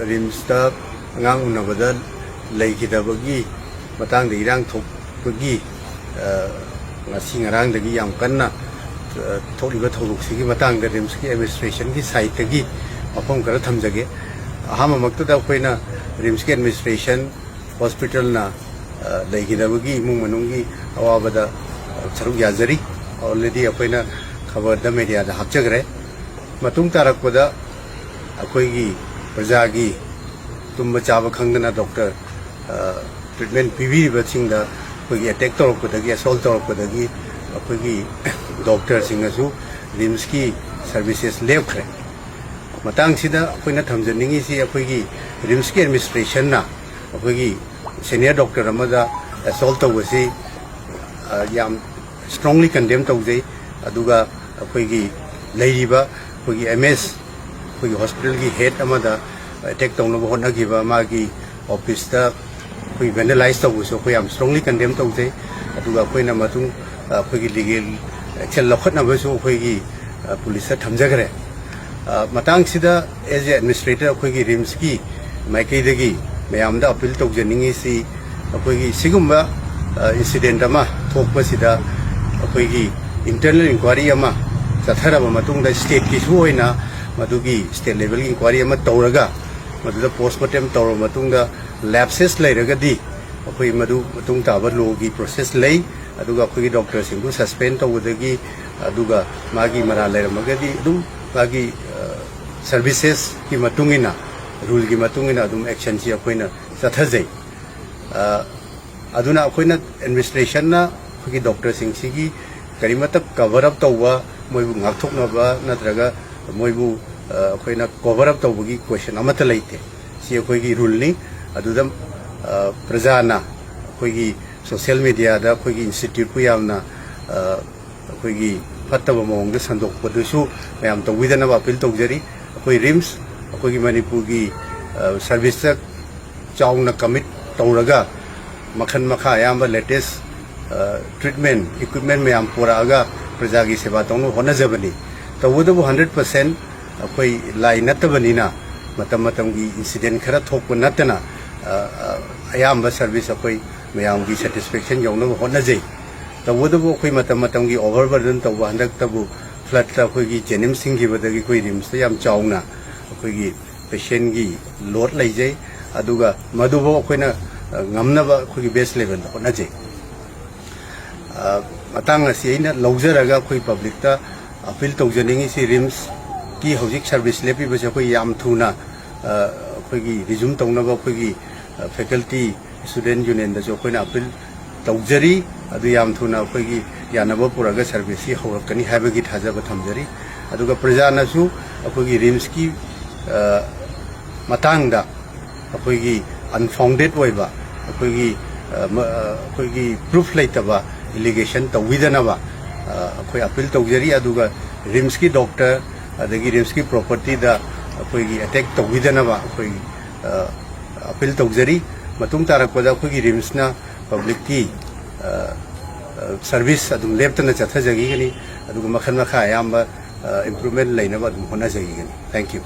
ꯔꯤꯝꯁꯇ ꯑꯉꯥꯡ ꯎꯅꯕꯗ ꯂꯩꯈꯤꯗꯕꯒꯤ ꯃꯇꯥꯡꯗ ꯏꯔꯥꯡ ꯊꯣꯛꯄꯒꯤ ꯉꯁꯤ ꯉꯔꯥꯡꯗꯒꯤ ꯌꯥꯝ ꯀꯟꯅ ꯊꯣꯛꯂꯤꯕ ꯊꯧꯗꯣꯛꯁꯤꯒꯤ ꯃꯇꯥꯡꯗ ꯔꯤꯝꯁꯀꯤ ꯑꯦꯗꯃꯤꯅꯤꯁꯇ꯭ꯔꯦꯁꯟꯒꯤ ꯁꯥꯏꯠꯇꯒꯤ ꯋꯥꯐꯝ ꯈꯔ ꯊꯝꯖꯒꯦ꯫ ꯑꯍꯥꯟꯕꯃꯛꯇꯗ ꯑꯩꯈꯣꯏꯅ ꯔꯤꯝꯁꯀꯤ ꯑꯦꯗꯃꯤꯅꯤꯁꯇ꯭ꯔꯦꯁꯟ ꯍꯣꯁꯄꯤꯇꯥꯜꯅ ꯂꯩꯈꯤꯗꯕꯒꯤ ꯏꯃꯨꯡ ꯃꯅꯨꯡꯒꯤ ꯑꯋꯥꯕꯗ ꯁꯔꯨꯛ ꯌꯥꯖꯔꯤ꯫ ꯑꯣꯜꯔꯦꯗꯤ ꯑꯩꯈꯣꯏꯅ ꯈꯕꯔꯗ ꯃꯦꯗꯤꯌꯥꯗ ꯍꯥꯞꯆꯈ꯭ꯔꯦ꯫ ꯃꯇꯨꯡ ꯇꯥꯔꯛꯄꯗ ꯑꯩꯈꯣꯏꯒꯤ ꯄ꯭ꯔꯖꯥꯒꯤ ꯇꯨꯝꯕ ꯆꯥꯕ ꯈꯪꯗꯅ ꯗꯣꯛꯇꯔ ꯇ꯭ꯔꯤꯠꯃꯦꯟ ꯄꯤꯕꯤꯔꯤꯕꯁꯤꯡꯗ ꯑꯩꯈꯣꯏꯒꯤ ꯑꯦꯇꯦꯛ ꯇꯧꯔꯛꯄꯗꯒꯤ ꯑꯦꯁꯣꯜ ꯇꯧꯔꯛꯄꯗꯒꯤ ꯑꯩꯈꯣꯏꯒꯤ ꯗꯣꯛꯇꯔꯁꯤꯡꯅꯁꯨ ꯔꯤꯝꯁꯀꯤ ꯁꯔꯚꯤꯁꯦꯁ ꯂꯦꯞꯈ꯭ꯔꯦ꯫ ꯃꯇꯥꯡꯁꯤꯗ ꯑꯩꯈꯣꯏꯅ ꯊꯝꯖꯅꯤꯡꯉꯤꯁꯤ ꯑꯩꯈꯣꯏꯒꯤ ꯔꯤꯝꯁꯀꯤ ꯑꯦꯗꯃꯤꯅꯤꯁꯇ꯭ꯔꯦꯁꯟꯅ ꯑꯩꯈꯣꯏꯒꯤ ꯁꯦꯅꯤꯌꯔ ꯗꯣꯛꯇꯔ ꯑꯃꯗ ꯑꯦꯁꯣꯜ ꯇꯧꯕꯁꯤ ꯌꯥꯝ ꯁ꯭ꯇꯔꯣꯡꯂꯤ ꯀꯟꯗꯦꯝ ꯇꯧꯖꯩ꯫ ꯑꯗꯨꯒ ꯑꯩꯈꯣꯏꯒꯤ ꯂꯩꯔꯤꯕ ꯑꯩꯈꯣꯏꯒꯤ ꯑꯩꯈꯣꯏꯒꯤ ꯍꯣꯁꯄꯤꯇꯥꯜꯒꯤ ꯍꯦꯗ ꯑꯃꯗ ꯑꯦꯇꯦꯛ ꯇꯧꯅꯕ ꯍꯣꯠꯅꯈꯤꯕ ꯃꯥꯒꯤ ꯑꯣꯐꯤꯁꯇ ꯑꯩꯈꯣꯏ ꯚꯦꯟꯗꯦꯂꯥꯏꯖ ꯇꯧꯕꯁꯨ ꯑꯩꯈꯣꯏ ꯌꯥꯝ ꯁ꯭ꯇꯔꯣꯡꯂꯤ ꯀꯟꯗꯦꯝ ꯇꯧꯖꯩ꯫ ꯑꯗꯨꯒ ꯑꯩꯈꯣꯏꯅ ꯑꯩꯈꯣꯏꯒꯤ ꯂꯤꯒꯦꯜ ꯑꯦꯛꯁꯟ ꯂꯧꯈꯠꯅꯕꯁꯨ ꯑꯩꯈꯣꯏꯒꯤ ꯄꯨꯂꯤꯁꯇ ꯊꯝꯖꯈ꯭ꯔꯦ꯫ ꯃꯇꯥꯡꯁꯤꯗ ꯑꯦꯖ ꯑꯦ ꯑꯦꯗꯃꯤꯅꯤꯁꯇ꯭ꯔꯦꯇꯔ ꯑꯩꯈꯣꯏꯒꯤ ꯔꯤꯝꯁꯀꯤ ꯃꯥꯏꯀꯩꯗꯒꯤ ꯃꯌꯥꯝꯗ ꯑꯄꯤꯜ ꯇꯧꯖꯅꯤꯡꯉꯤꯁꯤ ꯑꯩꯈꯣꯏꯒꯤ ꯁꯤꯒꯨꯝꯕ ꯏꯟꯁꯤꯗꯦꯟꯠ ꯑꯃ ꯊꯣꯛꯄꯁꯤꯗ ꯑꯩꯈꯣꯏꯒꯤ ꯏꯟꯇꯔꯅꯦꯜ ꯏꯟꯀ꯭ꯋꯥꯏꯔꯤ ꯑꯃ ꯆꯠꯊꯔꯕ ꯃꯇꯨꯡꯗ ꯁ꯭ꯇꯦꯠꯀꯤꯁꯨ ꯑꯣꯏꯅ ꯃꯗꯨꯒꯤ ꯁ꯭ꯇꯦꯠ ꯂꯦꯚꯦꯜꯒꯤ ꯏꯟꯀ꯭ꯋꯥꯏꯔꯤ ꯑꯃ ꯇꯧꯔꯒ ꯃꯗꯨꯗ ꯄꯣꯁꯠꯃꯣꯔꯇꯦꯝ ꯇꯧꯔꯕ ꯃꯇꯨꯡꯗ ꯂꯦꯞꯁꯦꯁ ꯂꯩꯔꯒꯗꯤ ꯑꯩꯈꯣꯏ ꯃꯗꯨ ꯃꯇꯨꯡ ꯇꯥꯕ ꯂꯣꯒꯤ ꯄ꯭ꯔꯣꯁꯦꯁ ꯂꯩ꯫ ꯑꯗꯨꯒ ꯑꯩꯈꯣꯏꯒꯤ ꯗꯣꯛꯇꯔꯁꯤꯡꯕꯨ ꯁꯁꯄꯦꯟ ꯇꯧꯕꯗꯒꯤ ꯑꯗꯨꯒ ꯃꯥꯒꯤ ꯃꯔꯥꯜ ꯂꯩꯔꯝꯃꯒꯗꯤ ꯑꯗꯨꯝ ꯃꯥꯒꯤ ꯁꯔꯚꯤꯁꯦꯁꯀꯤ ꯃꯇꯨꯡꯏꯟꯅ ꯔꯨꯜꯒꯤ ꯃꯇꯨꯡꯏꯟꯅ ꯑꯗꯨꯝ ꯑꯦꯛꯁꯟꯁꯤ ꯑꯩꯈꯣꯏꯅ ꯆꯠꯊꯖꯩ꯫ ꯑꯗꯨꯅ ꯑꯩꯈꯣꯏꯅ ꯑꯦꯗꯃꯤꯅꯤꯁꯇ꯭ꯔꯦꯁꯟꯅ ꯑꯩꯈꯣꯏꯒꯤ ꯗꯣꯛꯇꯔꯁꯤꯡꯁꯤꯒꯤ ꯀꯔꯤꯃꯠꯇ ꯀꯚꯔ ꯑꯞ ꯇꯧꯕ ꯃꯣꯏꯕꯨ ꯉꯥꯛꯊꯣꯛꯅꯕ ꯅꯠꯇ꯭ꯔꯒ ꯃꯣꯏꯕꯨ ꯑꯩꯈꯣꯏꯅ ꯀꯣꯚꯔ ꯑꯞ ꯇꯧꯕꯒꯤ ꯀ꯭ꯋꯦꯁꯟ ꯑꯃꯠꯇ ꯂꯩꯇꯦ꯫ ꯁꯤ ꯑꯩꯈꯣꯏꯒꯤ ꯔꯨꯜꯅꯤ꯫ ꯑꯗꯨꯗ ꯄ꯭ꯔꯖꯥꯅ ꯑꯩꯈꯣꯏꯒꯤ ꯁꯣꯁꯤꯌꯦꯜ ꯃꯦꯗꯤꯌꯥꯗ ꯑꯩꯈꯣꯏꯒꯤ ꯏꯟꯁꯇꯤꯇ꯭ꯌꯨꯠꯄꯨ ꯌꯥꯝꯅ ꯑꯩꯈꯣꯏꯒꯤ ꯐꯠꯇꯕ ꯃꯑꯣꯡꯗ ꯁꯟꯗꯣꯛꯄꯗꯨꯁꯨ ꯃꯌꯥꯝ ꯇꯧꯕꯤꯗꯅꯕ ꯑꯄꯤꯜ ꯇꯧꯖꯔꯤ꯫ ꯑꯩꯈꯣꯏ ꯔꯤꯝꯁ ꯑꯩꯈꯣꯏꯒꯤ ꯃꯅꯤꯄꯨꯔꯒꯤ ꯁꯔꯚꯤꯁꯇ ꯆꯥꯎꯅ ꯀꯃꯤꯠ ꯇꯧꯔꯒ ꯃꯈꯜ ꯃꯈꯥ ꯑꯌꯥꯝꯕ ꯂꯦꯇꯦꯁ ꯇ꯭ꯔꯤꯠꯃꯦꯟ ꯏꯀ꯭ꯋꯤꯞꯃꯦꯟ ꯃꯌꯥꯝ ꯄꯨꯔꯛꯑꯒ ꯄ꯭ꯔꯖꯥꯒꯤ ꯁꯦꯕꯥ ꯇꯧꯅꯕ ꯍꯣꯠꯅꯖꯕꯅꯤ꯫ ꯇꯧꯕꯇꯕꯨ 100% ꯑꯩꯈꯣꯏ ꯂꯥꯏ ꯅꯠꯇꯕꯅꯤꯅ ꯃꯇꯝ ꯃꯇꯝꯒꯤ ꯏꯟꯁꯤꯗꯦꯟꯠ ꯈꯔ ꯊꯣꯛꯄ ꯅꯠꯇꯅ ꯑꯌꯥꯝꯕ ꯁꯔꯚꯤꯁ ꯑꯩꯈꯣꯏ ꯃꯌꯥꯝꯒꯤ ꯁꯦꯇꯤꯁꯐꯦꯛꯁꯟ ꯌꯧꯅꯕ ꯍꯣꯠꯅꯖꯩ꯫ ꯇꯧꯕꯇꯕꯨ ꯑꯩꯈꯣꯏ ꯃꯇꯝ ꯃꯇꯝꯒꯤ ꯑꯣꯚꯔꯕꯔꯗꯟ ꯇꯧꯕ ꯍꯟꯗꯛꯇꯕꯨ ꯐ꯭ꯂꯠꯇ ꯑꯩꯈꯣꯏꯒꯤ ꯖꯦꯅꯤꯝꯁ ꯊꯤꯡꯈꯤꯕꯗꯒꯤ ꯑꯩꯈꯣই ꯔꯤꯝꯁꯇ ꯌꯥꯝ ꯆꯥꯎꯅ ꯑꯩꯈꯣꯏꯒꯤ ꯄꯦꯁꯦꯟꯒꯤ ꯂꯣꯗ ꯂꯩꯖꯩ꯫ ꯑꯗꯨꯒ ꯃꯗꯨꯐꯥꯎ ꯑꯩꯈꯣꯏꯅ ꯉꯝꯅꯕ ꯑꯩꯈꯣꯏꯒꯤ ꯕꯦꯁ ꯂꯦꯚꯦꯜꯗ ꯍꯣꯠꯅꯖꯩ꯫ ꯃꯇꯥꯡ ꯑꯁꯤ ꯑꯩꯅ ꯂꯧꯖꯔꯒ ꯑꯩꯈꯣꯏ ꯄꯕ꯭ꯂꯤꯛꯇ ꯑꯄꯤꯜ ꯇꯧꯖꯅꯤꯡꯉꯤꯁꯤ ꯔꯤꯝꯁꯀꯤ ꯍꯧꯖꯤꯛ ꯁꯔꯚꯤꯁ ꯂꯦꯞꯄꯤꯕꯁꯦ ꯑꯩꯈꯣꯏ ꯌꯥꯝ ꯊꯨꯅ ꯑꯩꯈꯣꯏꯒꯤ ꯔꯤꯖꯨꯝ ꯇꯧꯅꯕ ꯑꯩꯈꯣꯏꯒꯤ ꯐꯦꯀꯜꯇꯤ ꯁ꯭ꯇꯨꯗꯦꯟꯠ ꯌꯨꯅꯤꯌꯟꯗꯁꯨ ꯑꯩꯈꯣꯏꯅ ꯑꯄꯤꯜ ꯇꯧꯖꯔꯤ꯫ ꯑꯗꯨ ꯌꯥꯝ ꯊꯨꯅ ꯑꯩꯈꯣꯏꯒꯤ ꯌꯥꯅꯕ ꯄꯨꯔꯒ ꯁꯔꯚꯤꯁꯁꯤ ꯍꯧꯔꯛꯀꯅꯤ ꯍꯥꯏꯕꯒꯤ ꯊꯥꯖꯕ ꯊꯝꯖꯔꯤ꯫ ꯑꯗꯨꯒ ꯄ꯭ꯔꯖꯥꯅꯁꯨ ꯑꯩꯈꯣꯏꯒꯤ ꯔꯤꯝꯁꯀꯤ ꯃꯇꯥꯡꯗ ꯑꯩꯈꯣꯏꯒꯤ ꯑꯟꯐꯥꯎꯟꯗꯦꯗ ꯑꯣꯏꯕ ꯑꯩꯈꯣꯏꯒꯤ ꯄ꯭ꯔꯨꯐ ꯂꯩꯇꯕ ꯏꯂꯤꯒꯦꯁꯟ ꯇꯧꯕꯤꯗꯅꯕ ꯑꯩꯈꯣꯏ ꯑꯄꯤꯜ ꯇꯧꯖꯔꯤ꯫ ꯑꯗꯨꯒ ꯔꯤꯝꯁꯀꯤ ꯗꯣꯛꯇꯔ ꯑꯗꯒꯤ ꯔꯤꯝꯁꯀꯤ ꯄ꯭ꯔꯣꯄꯔꯇꯤꯗ ꯑꯩꯈꯣꯏꯒꯤ ꯑꯦꯇꯦꯛ ꯇꯧꯕꯤꯗꯅꯕ ꯑꯩꯈꯣꯏ ꯑꯄꯤꯜ ꯇꯧꯖꯔꯤ꯫ ꯃꯇꯨꯡ ꯇꯥꯔꯛꯄꯗ ꯑꯩꯈꯣꯏꯒꯤ ꯔꯤꯝꯁꯅ ꯄꯕ꯭ꯂꯤꯛꯀꯤ ꯁꯔꯚꯤꯁ ꯑꯗꯨꯝ ꯂꯦꯞꯇꯅ ꯆꯠꯊꯖꯈꯤꯒꯅꯤ꯫ ꯑꯗꯨꯒ ꯃꯈꯜ ꯃꯈꯥ ꯑꯌꯥꯝꯕ ꯏꯝꯄ꯭ꯔꯨꯚꯃꯦꯟꯠ ꯂꯩꯅꯕ ꯑꯗꯨꯝ ꯍꯣꯠꯅꯖꯈꯤꯒꯅꯤ꯫ Thank you.